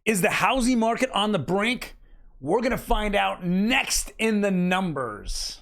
Is the housing market on the brink? We're going to find out next in the numbers.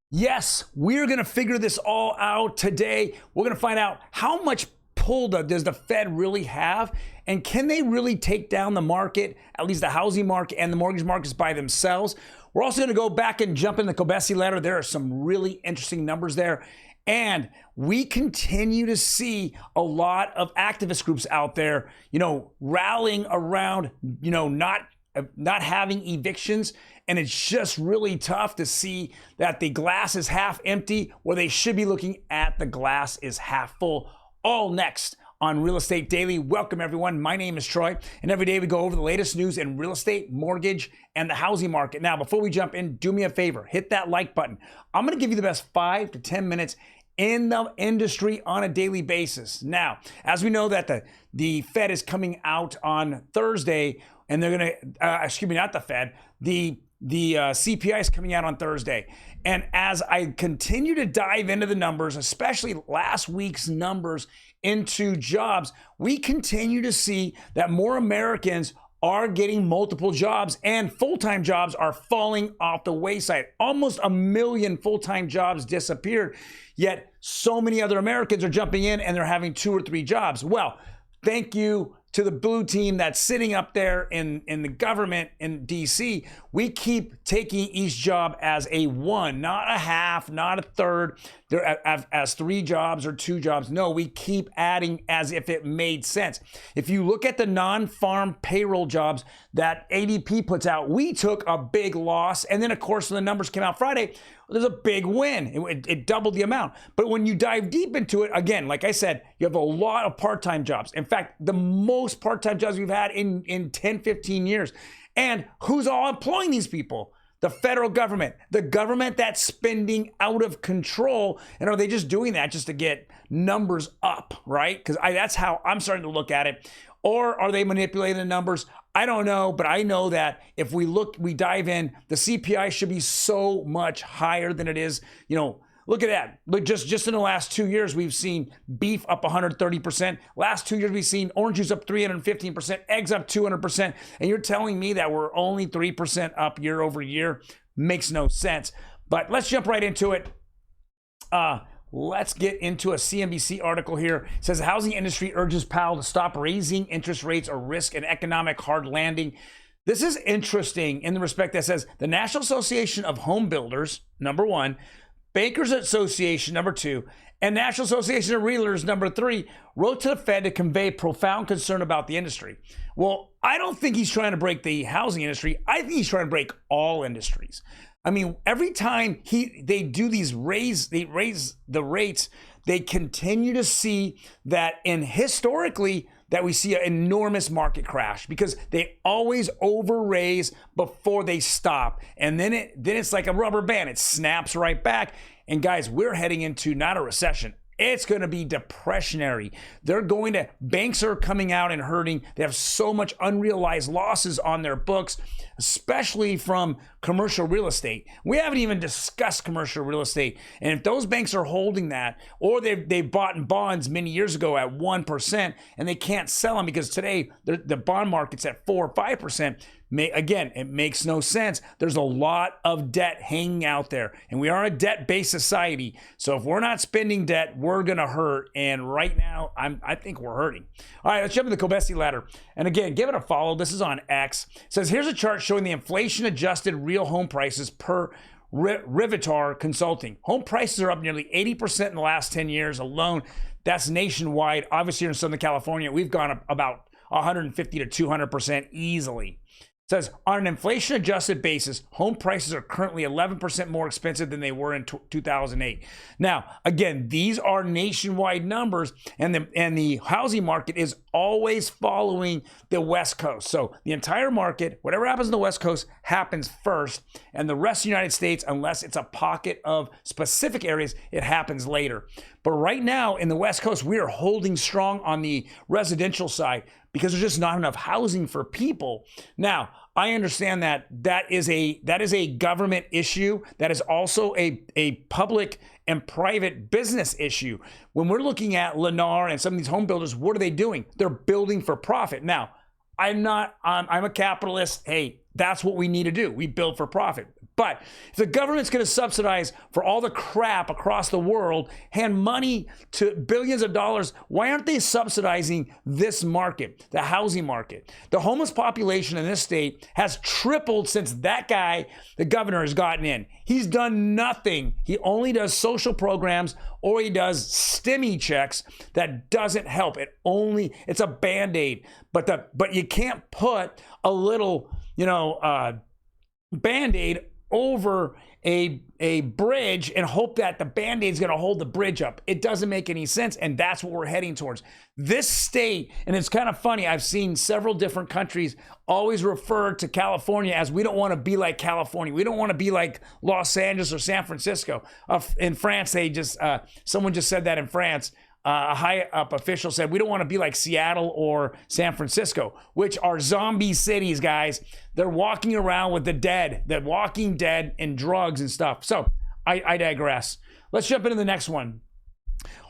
Yes, we're going to figure this all out today. We're going to find out how much pull does the Fed really have, and can they really take down the market, at least the housing market and the mortgage markets by themselves? We're also going to go back and jump in the Kobesi letter. There are some really interesting numbers there. And we continue to see a lot of activist groups out there, rallying around, not having evictions. And it's just really tough to see that the glass is half empty, where they should be looking at the glass is half full. All next on Real Estate Daily. Welcome, everyone. My name is Troy, and every day we go over the latest news in real estate, mortgage, and the housing market. Now, before we jump in, do me a favor. Hit that like button. I'm going to give you the best 5 to 10 minutes in the industry on a daily basis. Now, as we know that the Fed is coming out on Thursday, and they're going to, not the Fed, the CPI is coming out on Thursday. And as I continue to dive into the numbers, especially last week's numbers into jobs, we continue to see that more Americans are getting multiple jobs, and full-time jobs are falling off the wayside. Almost 1 million full-time jobs disappeared, yet so many other Americans are jumping in and they're having 2 or 3 jobs. Well, thank you to the blue team that's sitting up there in the government in DC. We keep taking each job as a 1, not a half, not a third, as 3 jobs or 2 jobs. No, we keep adding as if it made sense. If you look at the non-farm payroll jobs that ADP puts out, we took a big loss. And then, of course, when the numbers came out Friday, there's a big win. It doubled the amount. But when you dive deep into it, again, like I said, you have a lot of part-time jobs. In fact, the most part-time jobs we've had in 10, 15 years. And who's all employing these people? The federal government, the government that's spending out of control. And are they just doing that just to get numbers up, right? Because that's how I'm starting to look at it. Or are they manipulating the numbers? I don't know, but I know that if we dive in, the CPI should be so much higher than it is. Look at that. Look, just in the last 2 years, we've seen beef up 130%. Last 2 years, we've seen orange juice up 315%, eggs up 200%. And you're telling me that we're only 3% up year over year? Makes no sense. But let's jump right into it. Let's get into a CNBC article here. It says the housing industry urges Powell to stop raising interest rates or risk an economic hard landing. This is interesting in the respect that says the National Association of Home Builders, number 1, Bankers Association, number 2, and National Association of Realtors, number 3, wrote to the Fed to convey profound concern about the industry. Well, I don't think he's trying to break the housing industry. I think he's trying to break all industries. I mean, every time they raise the rates, they continue to see that historically that we see an enormous market crash because they always over-raise before they stop. And then it's like a rubber band. It snaps right back. And guys, we're heading into not a recession. It's going to be depressionary. Banks are coming out and hurting. They have so much unrealized losses on their books, especially from commercial real estate. We haven't even discussed commercial real estate. And if those banks are holding that, or they've bought in bonds many years ago at 1%, and they can't sell them because today the bond market's at 4 or 5%, again, it makes no sense. There's a lot of debt hanging out there, and we are a debt-based society. So if we're not spending debt, we're going to hurt. And right now, I think we're hurting. All right, let's jump into the Kobesi ladder. And again, give it a follow. This is on X. It says, here's a chart showing the inflation-adjusted real home prices per Rivitar Consulting. Home prices are up nearly 80% in the last 10 years alone. That's nationwide. Obviously, here in Southern California, we've gone up about 150 to 200% easily. It says, on an inflation-adjusted basis, home prices are currently 11% more expensive than they were in 2008. Now, again, these are nationwide numbers, and the housing market is always following the West Coast. So the entire market, whatever happens in the West Coast, happens first, and the rest of the United States, unless it's a pocket of specific areas, it happens later. But right now in the West Coast, we are holding strong on the residential side because there's just not enough housing for people. Now, I understand that is a government issue. That is also a public and private business issue. When we're looking at Lennar and some of these home builders, what are they doing? They're building for profit. Now, I'm a capitalist. Hey, that's what we need to do. We build for profit. But if the government's going to subsidize for all the crap across the world, hand money to billions of dollars, why aren't they subsidizing this market, the housing market? The homeless population in this state has tripled since that guy, the governor, has gotten in. He's done nothing. He only does social programs, or he does stimmy checks. That doesn't help. It's a Band-Aid. But you can't put a little, Band-Aid over a bridge and hope that the Band-Aid is going to hold the bridge up. It doesn't make any sense, and that's what we're heading towards. This state, and it's kind of funny, I've seen several different countries always refer to California as, we don't want to be like California. We don't want to be like Los Angeles or San Francisco. In France, someone just said that in France. A high-up official said, we don't want to be like Seattle or San Francisco, which are zombie cities, guys. They're walking around with the dead, the walking dead, and drugs and stuff. So I digress. Let's jump into the next one.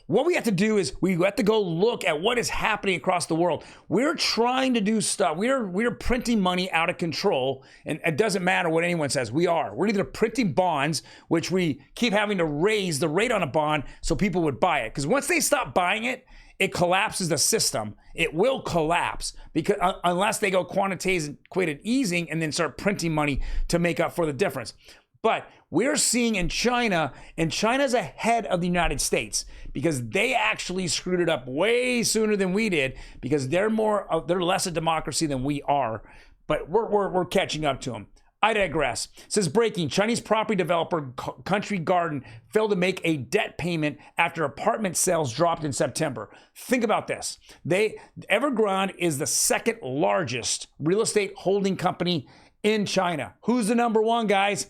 What we have to do is we have to go look at what is happening across the world. We're trying to do stuff. We're printing money out of control, and it doesn't matter what anyone says. We're either printing bonds, which we keep having to raise the rate on a bond so people would buy it. Because once they stop buying it, it collapses the system. It will collapse because unless they go quantitative easing and then start printing money to make up for the difference. But we're seeing in China, and China's ahead of the United States because they actually screwed it up way sooner than we did, because they're less a democracy than we are. But we're catching up to them. I digress. It says, breaking: Chinese property developer Country Garden failed to make a debt payment after apartment sales dropped in September. Think about this. Evergrande is the second largest real estate holding company in China. Who's the number one, guys?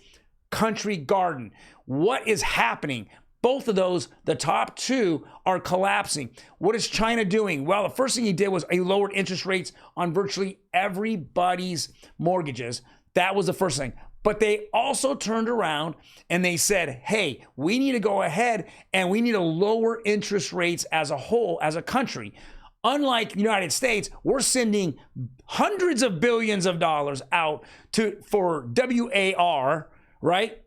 Country Garden. What is happening? Both of those, the top two, are collapsing. What is China doing? Well, the first thing he did was he lowered interest rates on virtually everybody's mortgages. That was the first thing. But they also turned around and they said, hey, we need to go ahead and we need to lower interest rates as a whole, as a country. Unlike the United States, we're sending hundreds of billions of dollars out for WAR, right?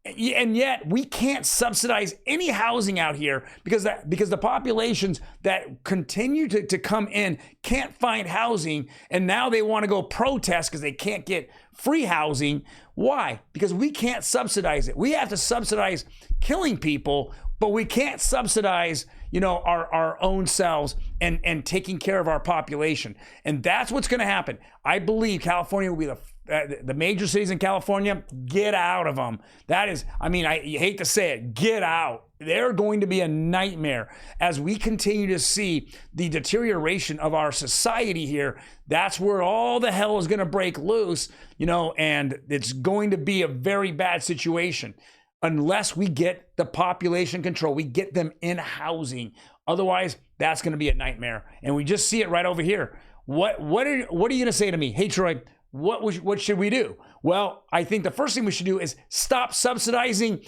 And yet we can't subsidize any housing out here because the populations that continue to come in can't find housing, and now they want to go protest because they can't get free housing. Why? Because we can't subsidize it. We have to subsidize killing people, but we can't subsidize our own selves and taking care of our population. And that's what's going to happen. I believe California will be the major cities in California, get out of them. That is, I hate to say it, get out. They're going to be a nightmare as we continue to see the deterioration of our society here. That's where all the hell is going to break loose, and it's going to be a very bad situation unless we get the population control. We get them in housing. Otherwise, that's going to be a nightmare. And we just see it right over here. What are you going to say to me? Hey, Troy, what should we do? Well, I think the first thing we should do is stop subsidizing,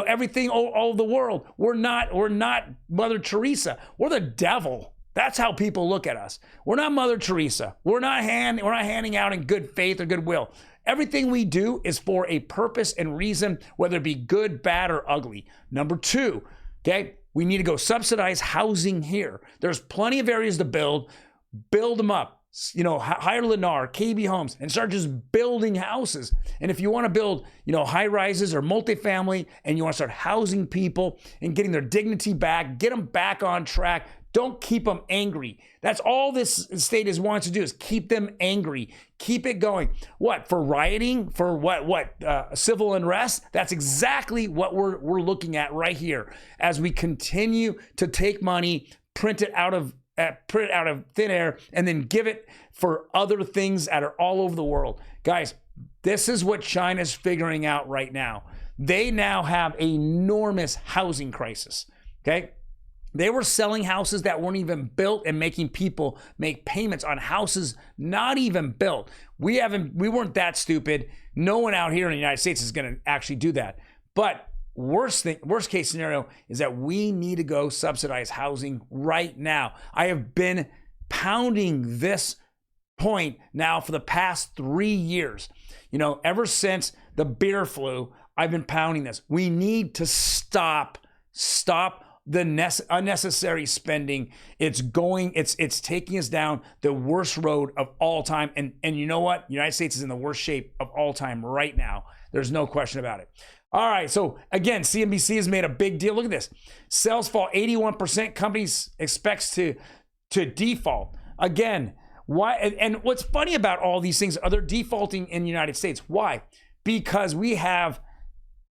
everything all over the world. We're not Mother Teresa. We're the devil. That's how people look at us. We're not Mother Teresa. We're not handing out in good faith or goodwill. Everything we do is for a purpose and reason, whether it be good, bad, or ugly. Number two, okay, we need to go subsidize housing here. There's plenty of areas to build them up. Hire Lennar, KB Homes, and start just building houses. And if you want to build, high rises or multifamily, and you want to start housing people and getting their dignity back, get them back on track. Don't keep them angry. That's all this state wants to do, is keep them angry. Keep it going. What? For rioting? For what? Civil unrest? That's exactly what we're looking at right here as we continue to take money, print it out of thin air, and then give it for other things that are all over the world. Guys, this is what China's figuring out right now. They now have an enormous housing crisis, okay? They were selling houses that weren't even built and making people make payments on houses not even built. We weren't that stupid. No one out here in the United States is going to actually do that. But worst case scenario is that we need to go subsidize housing right now. I have been pounding this point now for the past 3 years. Ever since the beer flu, I've been pounding this. We need to stop the unnecessary spending. It's taking us down the worst road of all time. And you know what? The United States is in the worst shape of all time right now. There's no question about it. All right. So again, CNBC has made a big deal. Look at this. Sales fall 81%. Companies expects to default. Again, why? And what's funny about all these things, they're defaulting in the United States. Why? Because we have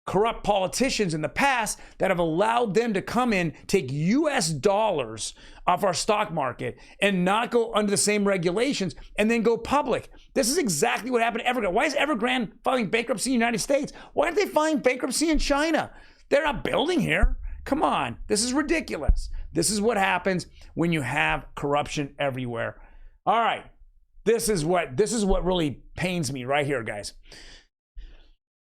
corrupt politicians in the past that have allowed them to come in, take US dollars off our stock market and not go under the same regulations and then go public. This is exactly what happened to Evergrande. Why is Evergrande filing bankruptcy in the United States? Why aren't they filing bankruptcy in China? They're not building here. Come on, this is ridiculous. This is what happens when you have corruption everywhere. All right, this is what really pains me right here, guys.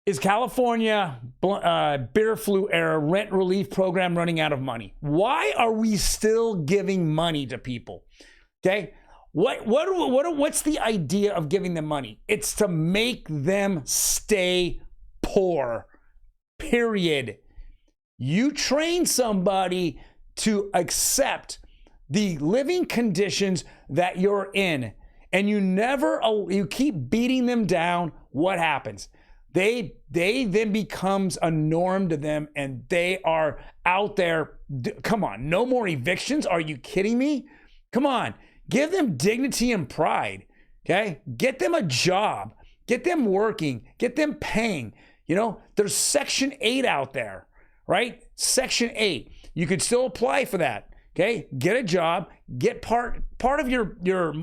Is California beer flu era rent relief program running out of money? Why are we still giving money to people? Okay, what's the idea of giving them money? It's to make them stay poor. Period. You train somebody to accept the living conditions that you're in, and you keep beating them down. What happens? They then becomes a norm to them, and they are out there. Come on, no more evictions. Are you kidding me? Come on, give them dignity and pride. Okay, get them a job, get them working, get them paying. There's Section 8 out there, right? Section 8. You could still apply for that. Okay, get a job, get part of your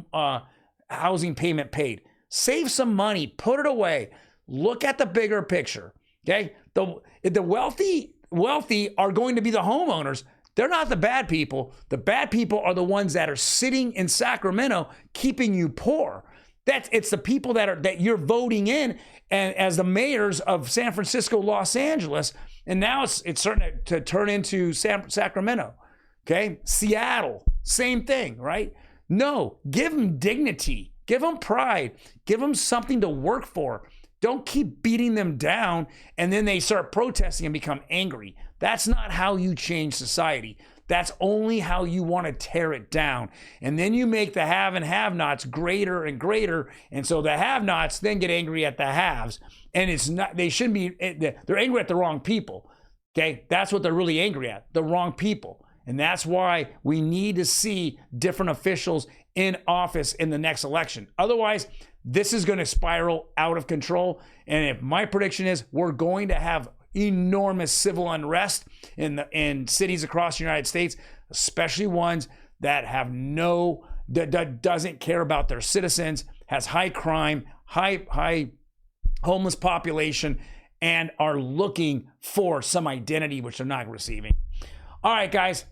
housing payment paid. Save some money, put it away. Look at the bigger picture, okay? The wealthy are going to be the homeowners. They're not the bad people. The bad people are the ones that are sitting in Sacramento keeping you poor. It's the people that you're voting in and as the mayors of San Francisco, Los Angeles, and now it's starting to turn into Sacramento, okay? Seattle, same thing, right? No, give them dignity, give them pride, give them something to work for. Don't keep beating them down and then they start protesting and become angry. That's not how you change society. That's only how you want to tear it down. And then you make the have and have-nots greater and greater. And so the have-nots then get angry at the haves. And they shouldn't be, they're angry at the wrong people. Okay? That's what they're really angry at, the wrong people. And that's why we need to see different officials in office in the next election. Otherwise, this is going to spiral out of control. And if my prediction is we're going to have enormous civil unrest in cities across the United States, especially ones that have that doesn't care about their citizens, has high crime, high homeless population, and are looking for some identity which they're not receiving. All right, guys.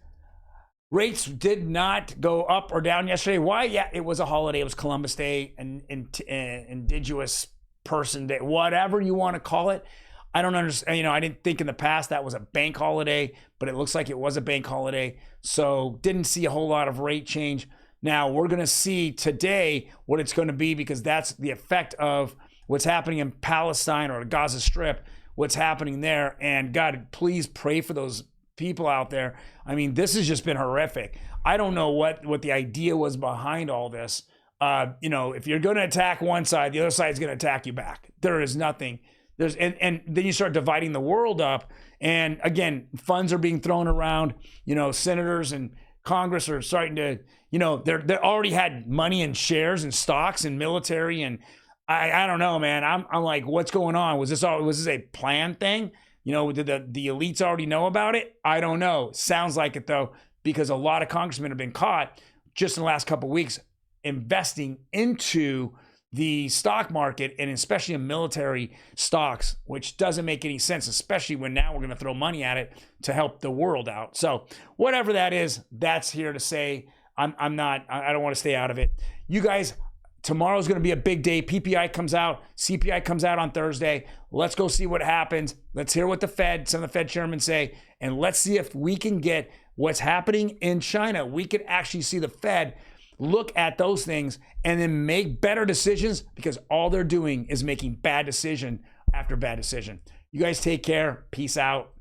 Rates did not go up or down yesterday. Why? Yeah, it was a holiday. It was Columbus Day and Indigenous Person Day, whatever you want to call it. I don't understand. I didn't think in the past that was a bank holiday, but it looks like it was a bank holiday. So didn't see a whole lot of rate change. Now we're going to see today what it's going to be, because that's the effect of what's happening in Palestine or the Gaza Strip, what's happening there. And God, please pray for those people out there. I mean, this has just been horrific. I don't know what the idea was behind all this. If you're going to attack one side, the other side is going to attack you back. There is nothing. And then you start dividing the world up. And again, funds are being thrown around. Senators and Congress are starting to, they already had money in shares and stocks and military. And I don't know, man. I'm like, what's going on? Was this a planned thing? Did the elites already know about it? I don't know. Sounds like it, though, because a lot of congressmen have been caught just in the last couple of weeks investing into the stock market, and especially in military stocks, which doesn't make any sense, especially when now we're going to throw money at it to help the world out. So whatever that is, that's here to say. I don't want to stay out of it. You guys, Tomorrow's going to be a big day. PPI comes out. CPI comes out on Thursday. Let's go see what happens. Let's hear what some of the Fed chairmen say. And let's see if we can get what's happening in China. We can actually see the Fed look at those things and then make better decisions, because all they're doing is making bad decision after bad decision. You guys take care. Peace out.